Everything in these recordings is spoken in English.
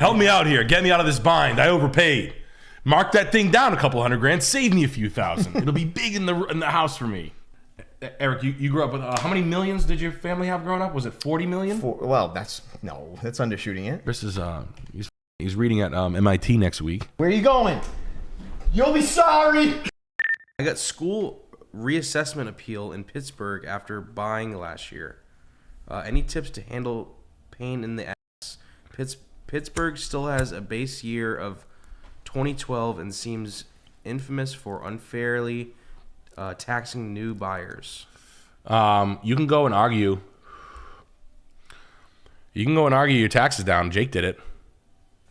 Help me out here. Get me out of this bind. I overpaid. Mark that thing down a couple $100,000. Save me a few thousand. It'll be big in the house for me. Eric, you grew up with how many millions did your family have growing up? Was it 40 million? Well, that's undershooting it. Chris is he's reading at MIT next week. Where are you going? You'll be sorry. I got school reassessment appeal in Pittsburgh after buying last year. Any tips to handle pain in the ass? Pittsburgh still has a base year of 2012 and seems infamous for unfairly taxing new buyers. You can go and argue. You can go and argue your taxes down. Jake did it.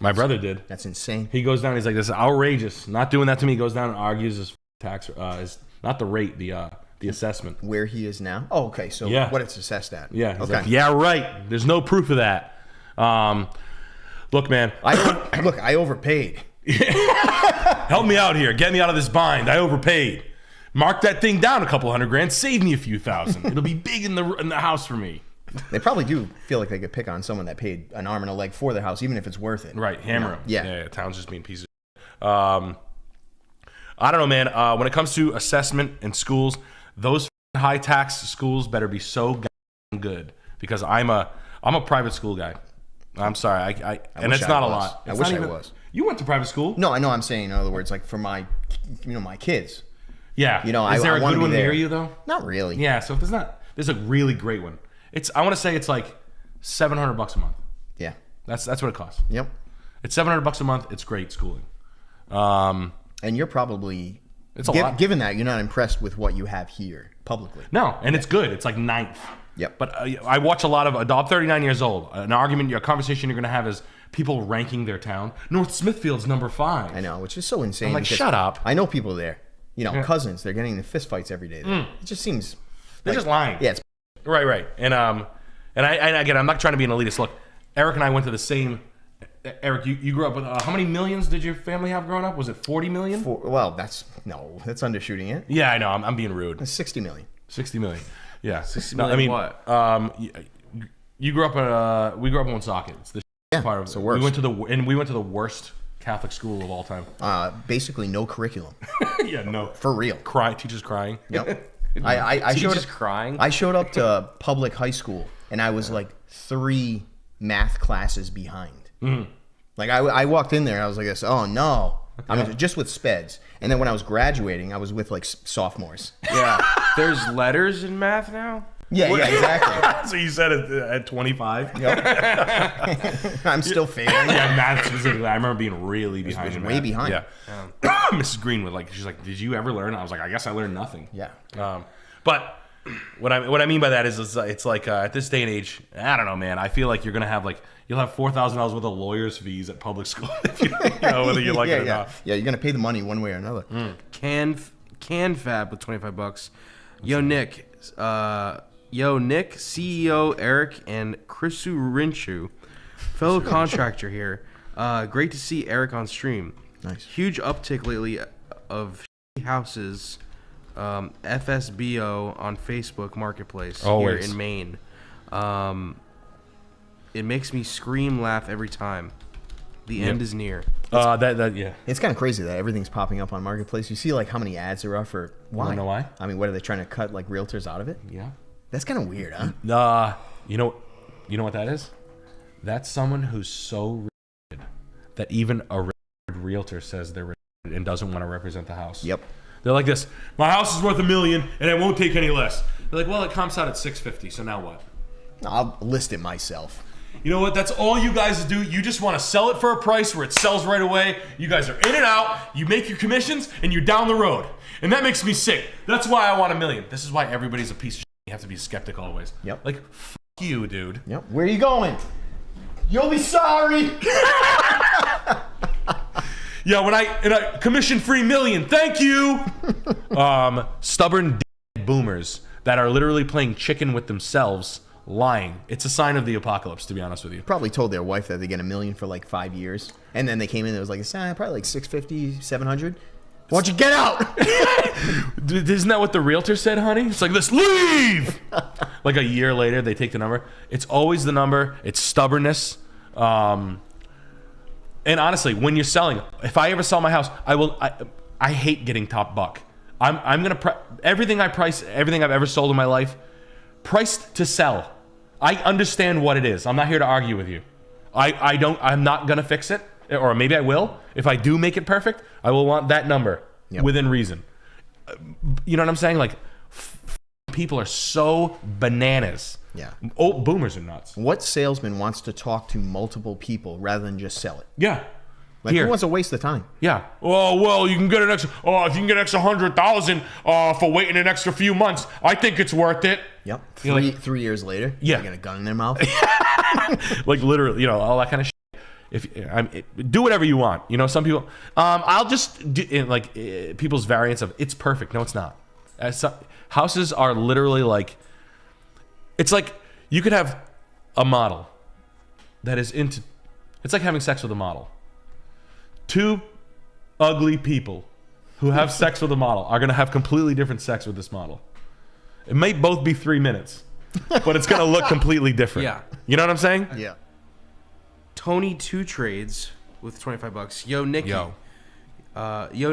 My brother did. That's insane. He goes down. He's like, "This is outrageous. Not doing that to me." He goes down and argues his tax. Is not the rate, the assessment. Where he is now. Oh, okay. So yeah. What it's assessed at. Yeah. He's okay. like, yeah, right. There's no proof of that. Look, man. I overpaid. Help me out here. Get me out of this bind. I overpaid. Mark that thing down a couple $100,000. Save me a few thousand. It'll be big in the house for me. They probably do feel like they could pick on someone that paid an arm and a leg for their house, even if it's worth it. Right, hammer them. Yeah. Town's just being pieces of I don't know, man. When it comes to assessment in schools, those high tax schools better be so good because I'm a private school guy. I'm sorry, and it's not a lot. I wish I was. You went to private school? No, I know. I'm saying, in other words, like for my kids. Yeah. Is there a good one near you though? Not really. Yeah. So if there's a really great one. I want to say it's like $700 a month. Yeah. That's what it costs. Yep. It's $700 a month. It's great schooling. And you're probably it's a lot. Given that you're not impressed with what you have here publicly. No, and it's good. It's like ninth. Yep. But I watch a lot of. I'm 39 years old. An argument, a conversation you're going to have is people ranking their town. North Smithfield's number 5. I know, which is so insane. I'm like, shut up. I know people there. Cousins. They're getting into fist fights every day. There. It just seems they're just lying. Yeah. It's right. And again, I'm not trying to be an elitist. Look, Eric and I went to the same. Eric, you grew up with how many millions did your family have growing up? Was it 40 million? Well, that's undershooting it. Yeah, I know. I'm being rude. It's 60 million. 60 million. Yeah. 60 million. I mean, what? You grew up in we grew up in Woonsocket. It's the part of it's the worst. We went to the worst Catholic school of all time. Basically no curriculum. Yeah, no. For real. Teachers crying. Yep. I showed up to public high school and I was like 3 math classes behind. Mm-hmm. Like I walked in there and I was like this, oh no. I mean, just with speds. And then when I was graduating, I was with like sophomores. Yeah. There's letters in math now? Yeah, exactly. So you said it at 25? Yep. I'm still failing. Yeah, math specifically. I remember being really behind in math. Way behind. Yeah. Mrs. Greenwood, she's like, did you ever learn? I was like, I guess I learned nothing. Yeah. But what I mean by that is it's like at this day and age, I don't know, man. I feel like you're gonna have you'll have $4,000 worth of lawyers' fees at public school. Whether you like it or not. Yeah, you're gonna pay the money one way or another. Can Fab with $25. Yo Nick, CEO Eric and Chrisu Rinshu, fellow contractor here. Great to see Eric on stream. Nice. Huge uptick lately of houses. FSBO on Facebook Marketplace here in Maine. It makes me scream, laugh every time. The end is near. Yeah. It's kind of crazy that everything's popping up on Marketplace. You see how many ads there are for why? You know why? I mean, what are they trying to cut realtors out of it? Yeah. That's kind of weird, huh? You know what that is? That's someone who's so rich that even a realtor says they're rich and doesn't want to represent the house. Yep. They're like this. My house is worth $1 million, and I won't take any less. They're like, well, it comps out at $650. So now what? I'll list it myself. You know what? That's all you guys do. You just want to sell it for a price where it sells right away. You guys are in and out. You make your commissions, and you're down the road. And that makes me sick. That's why I want $1 million. This is why everybody's a piece of shit. You have to be a skeptic always. Yep. Like, f you, dude. Yep. Where are you going? You'll be sorry. Yeah, when I commission-free $1 million, thank you. Stubborn boomers that are literally playing chicken with themselves, lying. It's a sign of the apocalypse, to be honest with you. Probably told their wife that they get $1 million for 5 years, and then they came in and it was probably $650, $700. Why don't you get out? Isn't that what the realtor said, honey? It's like this, leave! Like a year later, they take the number. It's always the number. It's stubbornness. And honestly, when you're selling, if I ever sell my house, I hate getting top buck. I'm gonna everything I've ever sold in my life, priced to sell. I understand what it is. I'm not here to argue with you. I'm not gonna fix it, or maybe I will. If I do make it perfect, I will want that number within reason. You know what I'm saying? Like, people are so bananas. Yeah. Oh, boomers are nuts. What salesman wants to talk to multiple people rather than just sell it? Yeah. Like, who wants to waste the time? Yeah. Oh, well, you can get an extra. Oh, if you can get an extra 100,000 for waiting an extra few months, I think it's worth it. Yep. Like, 3 years later, yeah, they got a gun in their mouth. Like, literally, all that kind of shit. Do whatever you want. Some people. I'll just do people's variants of it's perfect. No, it's not. Houses are literally like. It's like you could have a model that is into. It's like having sex with a model. Two ugly people who have sex with a model are going to have completely different sex with this model. It may both be 3 minutes, but it's going to look completely different. Yeah. You know what I'm saying? Yeah. Tony 2 trades with $25. Yo, Nikki. Yo,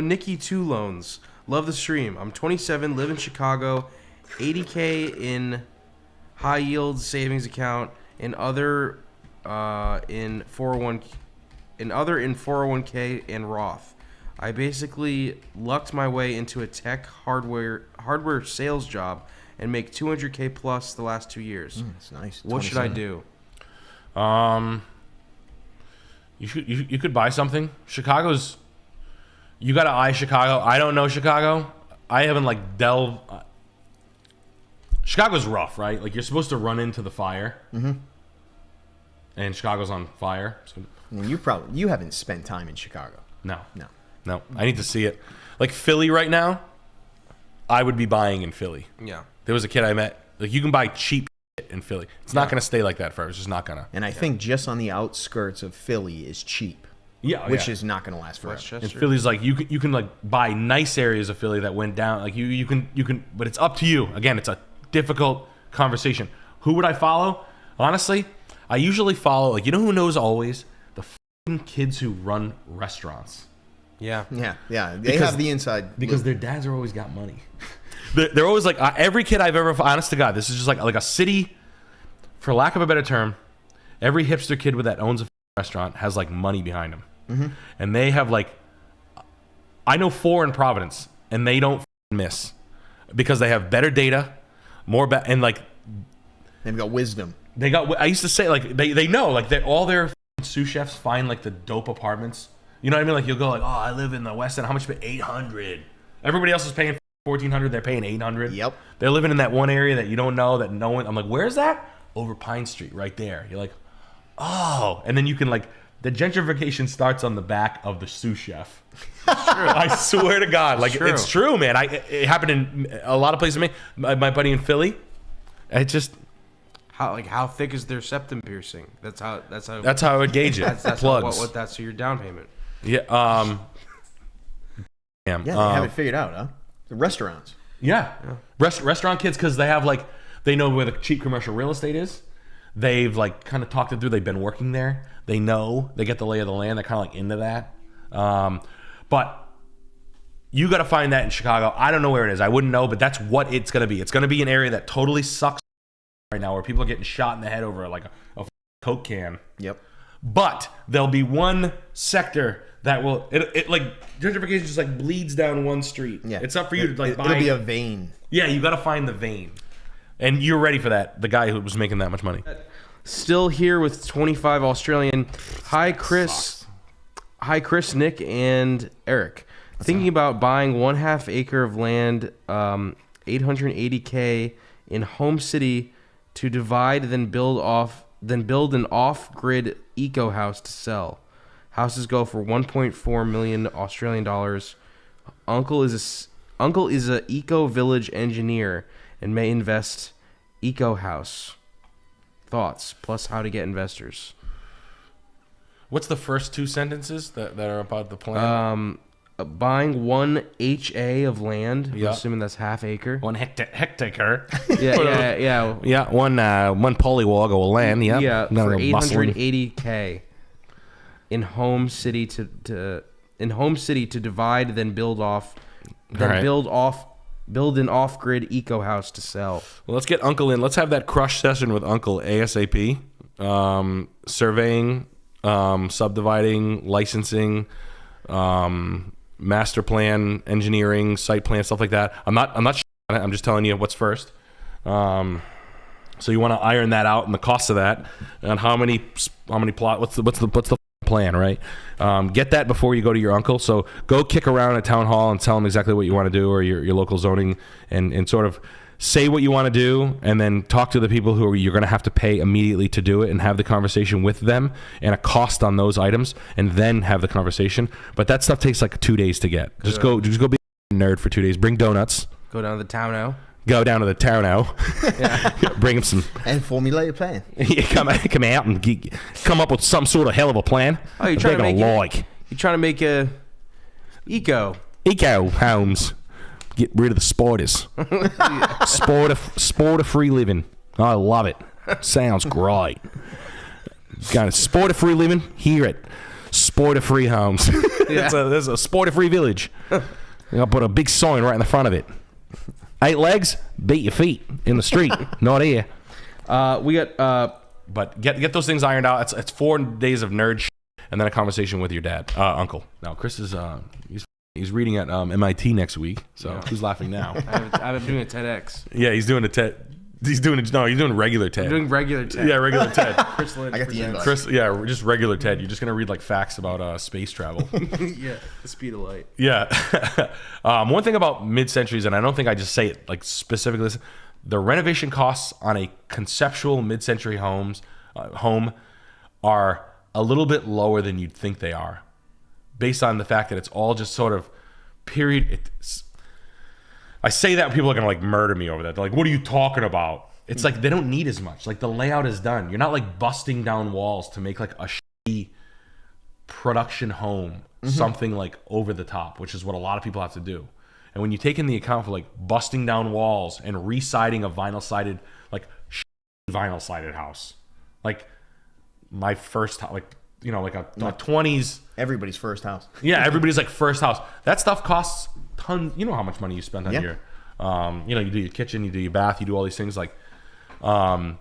Nikki 2 loans. Love the stream. I'm 27, live in Chicago, $80K in high yield savings account, and other in 401k and Roth. I basically lucked my way into a tech hardware sales job and make $200K plus the last 2 years. That's nice. What should I do? You could buy something. You got to eye Chicago. I don't know Chicago. I haven't delved. Chicago's rough, right? Like, you're supposed to run into the fire. Mm-hmm. And Chicago's on fire. So. You haven't spent time in Chicago. No. I need to see it. Like, Philly right now, I would be buying in Philly. Yeah. There was a kid I met. Like, you can buy cheap shit in Philly. It's not going to stay like that forever. It's just not going to. And I think just on the outskirts of Philly is cheap. Yeah. Which is not going to last forever. And Philly's like, you can like buy nice areas of Philly that went down. Like, you can, but it's up to you. Again, it's a difficult conversation. Who would I follow? Honestly, I usually follow, who knows always? The f***ing kids who run restaurants. Yeah. They have the inside. Because their dads are always got money. They're always like, every kid I've ever, honest to God, this is just like a city, for lack of a better term, every hipster kid that owns a restaurant has money behind them. Mm-hmm. And they have I know 4 in Providence, and they don't miss because they have better data, and they've got wisdom. I used to say they know all their sous chefs find the dope apartments. You know what I mean? You'll go I live in the West End. How much? $800. Everybody else is paying $1,400. They're paying $800. Yep. They're living in that one area that you don't know, that no one. I'm like, where's that? Over Pine Street, right there. You're like, oh, and then you can the gentrification starts on the back of the sous chef. I swear to God, it's true, man. It happened in a lot of places. My buddy in Philly. It just. How thick is their septum piercing? That's how I would gauge it. That's plugs. That's your down payment. Yeah. They have it figured out, huh? The restaurants. Yeah. Restaurant kids, because they have they know where the cheap commercial real estate is. They've kind of talked it through. They've been working there. They know. They get the lay of the land. They're kind of into that. But you got to find that in Chicago. I don't know where it is. I wouldn't know, but that's what it's going to be. It's going to be an area that totally sucks right now, where people are getting shot in the head over a Coke can. Yep. But there'll be one sector that will gentrification just bleeds down one street. Yeah. It's up for you to buy. It'll be a vein. Yeah, you got to find the vein, and you're ready for that. The guy who was making that much money. Still here with 25 Australian. Hi, Chris. Hi, Chris, Nick, and Eric. Thinking about buying 1/2 acre of land, $880K in Home City to divide, then build an off-grid eco house to sell. Houses go for 1.4 million Australian dollars. Uncle is a eco village engineer and may invest eco house. Thoughts plus how to get investors. What's the first 2 sentences that are about the plan? Buying 1 HA of land. Yeah. I'm assuming that's 1/2 acre. 1 hectare. Yeah. Yeah, one polywog of land. Yeah. Yeah, for $880K. in home city to divide, then build an off-grid eco house to sell. Well, let's get Uncle in. Let's have that crush session with Uncle ASAP. Surveying, subdividing, licensing, master plan, engineering, site plan, stuff like that. I'm not. I'm just telling you what's first. So you want to iron that out and the cost of that, and how many plot. What's the plan, right? Get that before you go to your uncle. So go kick around at town hall and tell him exactly what you want to do, or your local zoning, and sort of say what you want to do, and then talk to the people who you're going to have to pay immediately to do it, and have the conversation with them and a cost on those items, and then have the conversation. But that stuff takes like 2 days to get. Just go be a nerd for 2 days. Bring donuts. Go down to the town now. Go down to the town now. Yeah. Bring him some. And formulate a plan. come out and come up with some sort of hell of a plan. Oh, you're trying to make a eco homes. Get rid of the sporters. Sporter free living. I love it. Sounds great. Got a sporter free living here at Sporter free homes. Yeah. There's a sporter free village. I'll put a big sign right in the front of it. 8 legs, beat your feet in the street. Not here. We got but get those things ironed out. It's 4 days of nerd shit, and then a conversation with your dad, uncle. Now Chris is he's reading at MIT next week. So who's laughing now? I've been doing a TEDx. Yeah, he's doing a TED. He's doing regular TED. I'm doing regular TED. Yeah, regular TED. Chris Lynch I got the invite. Chris, yeah, just regular TED. You're just gonna read like facts about space travel. Yeah, the speed of light. Yeah. One thing about mid-centuries, and I don't think I just say it like specifically, the renovation costs on a conceptual mid-century home are a little bit lower than you'd think they are, based on the fact that it's all just sort of period. I say that people are gonna like murder me over that. They're like, "What are you talking about?" It's like they don't need as much. Like the layout is done. You're not like busting down walls to make like a shitty production home, something like over the top, which is what a lot of people have to do. And when you take in the account for like busting down walls and re-siding a vinyl sided house, like my first house, like like a 20s. Everybody's first house. Yeah, everybody's like first house. That stuff costs tons. You know how much money you spent on your, you do your kitchen, you do your bath, you do all these things. Like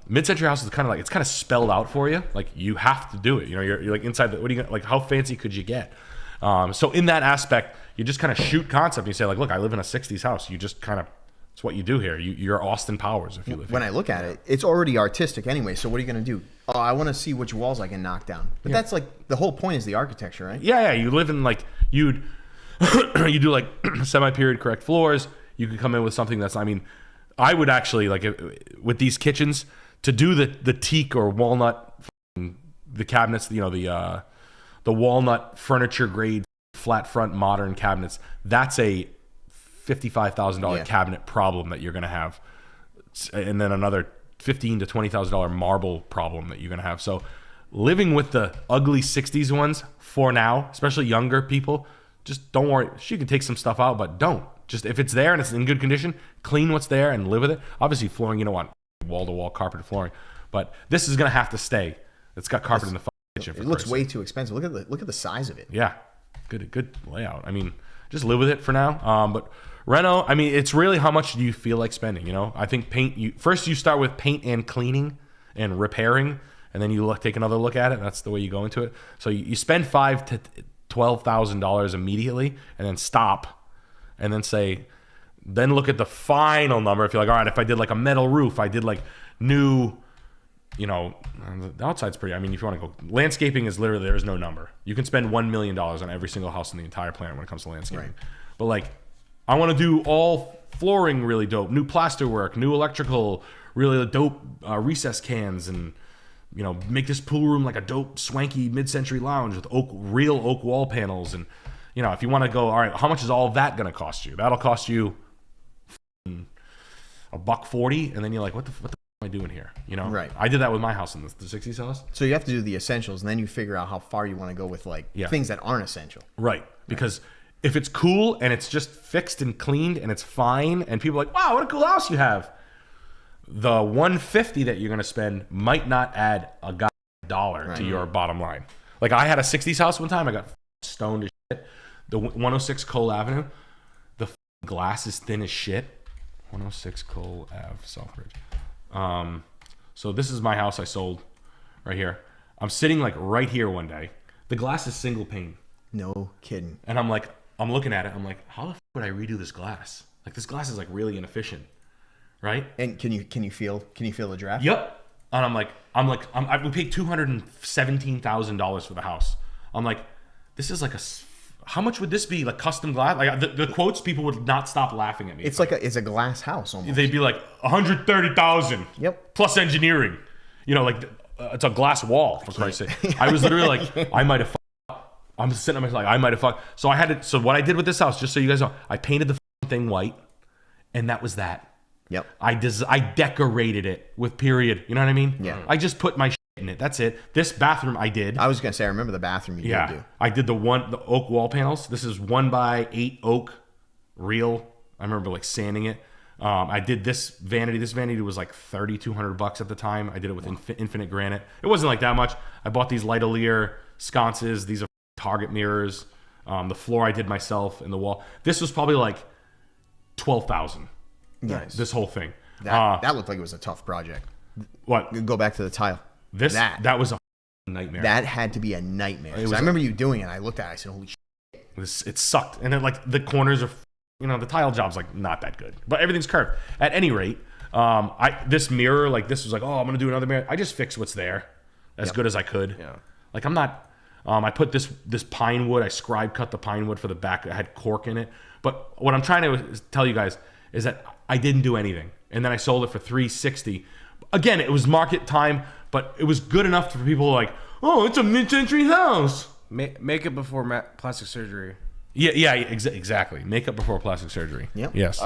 mid-century house is kind of like, it's kind of spelled out for you. Like you have to do it. You're like inside the, what are you gonna, like how fancy could you get? So in that aspect, you just kind of shoot concept. And you say like, look, I live in a 60s house. You just kind of, it's what you do here. You're Austin Powers if you live here. When I look at it, it's already artistic anyway. So what are you going to do? Oh, I want to see which walls I can knock down. But that's like the whole point is the architecture, right? Yeah. You live in like you do like semi-period correct floors. You could come in with something that's. I mean, I would actually like with these kitchens to do the teak or walnut, the cabinets. The walnut furniture grade flat front modern cabinets. That's a $55,000 cabinet problem that you're going to have, and then another $15,000 to $20,000 marble problem that you're going to have. So living with the ugly 60s ones for now, especially younger people, just don't worry. You can take some stuff out, but don't. Just if it's there and it's in good condition, clean what's there and live with it. Obviously flooring, you don't want wall-to-wall carpeted flooring, but this is going to have to stay. It's got carpet in the kitchen. It looks way too expensive. Look at the size of it. Yeah, good layout. I mean, just live with it for now. But reno, I mean, it's really how much do you feel like spending, I think paint, first you start with paint and cleaning and repairing, and then you take another look at it. That's the way you go into it. So you spend $5,000 to $12,000 immediately, and then stop, and then look at the final number. If you're like, all right, if I did like a metal roof, I did like new, the outside's pretty. I mean, if you want to go, landscaping is literally, there's no number. You can spend $1 million on every single house in the entire planet when it comes to landscaping. Right. But like, I want to do all flooring really dope, new plaster work, new electrical, really dope recess cans, and make this pool room like a dope, swanky mid-century lounge with real oak wall panels. And if you want to go, all right, how much is all of that going to cost you? That'll cost you $140, and then you're like, what the am I doing here? Right. I did that with my house in the 60s house. So you have to do the essentials, and then you figure out how far you want to go with things that aren't essential. Right, because if it's cool and it's just fixed and cleaned and it's fine, and people are like, wow, what a cool house you have, the $150 that you're going to spend might not add $1 to your bottom line. Like I had a 60s house one time. I got stoned as shit. The 106 Cole Avenue. The glass is thin as shit. 106 Cole Ave, Southbridge. So this is my house I sold right here. I'm sitting like right here one day. The glass is single pane. No kidding. And I'm looking at it. I'm like, how the fuck would I redo this glass? Like this glass is like really inefficient, right? And can you feel the draft? Yep. And we paid $217,000 for the house. I'm like, this is like how much would this be? Like custom glass? Like the quotes, people would not stop laughing at me. It's like it's a glass house almost. They'd be like 130,000. Yep. Plus engineering. You know, like it's a glass wall for Christ's sake. I was literally like, I might have fucked. I'm sitting on myself like, I might have fucked. So so what I did with this house, just so you guys know, I painted the thing white, and that was that. Yep. I decorated it with period. You know what I mean? Yeah. I just put my shit in it. That's it. This bathroom I did. I was gonna say I remember the bathroom you did do. I did the oak wall panels. This is 1x8 oak, real. I remember like sanding it. I did this vanity. This vanity was like $3,200 at the time. I did it with infinite granite. It wasn't like that much. I bought these Lightolier sconces. These are Target mirrors. The floor I did myself, and the wall. This was probably like $12,000. Nice. This whole thing. That looked like it was a tough project. What? Go back to the tile. That was a nightmare. That had to be a nightmare. I remember you doing it. I looked at it. I said, "Holy shit!" It sucked, and then like the corners are, the tile job's like not that good, but everything's curved. At any rate, this mirror, like this was like, oh, I'm gonna do another mirror. I just fixed what's there, as good as I could. Yeah. Like I'm not. I put this pine wood. I scribe cut the pine wood for the back. It had cork in it. But what I'm trying to tell you guys is that I didn't do anything, and then I sold it for $360. Again, it was market time, but it was good enough for people like, oh, it's a mid-century house. Make it before plastic surgery. Yeah, exactly. Makeup before plastic surgery. Yep. Yes.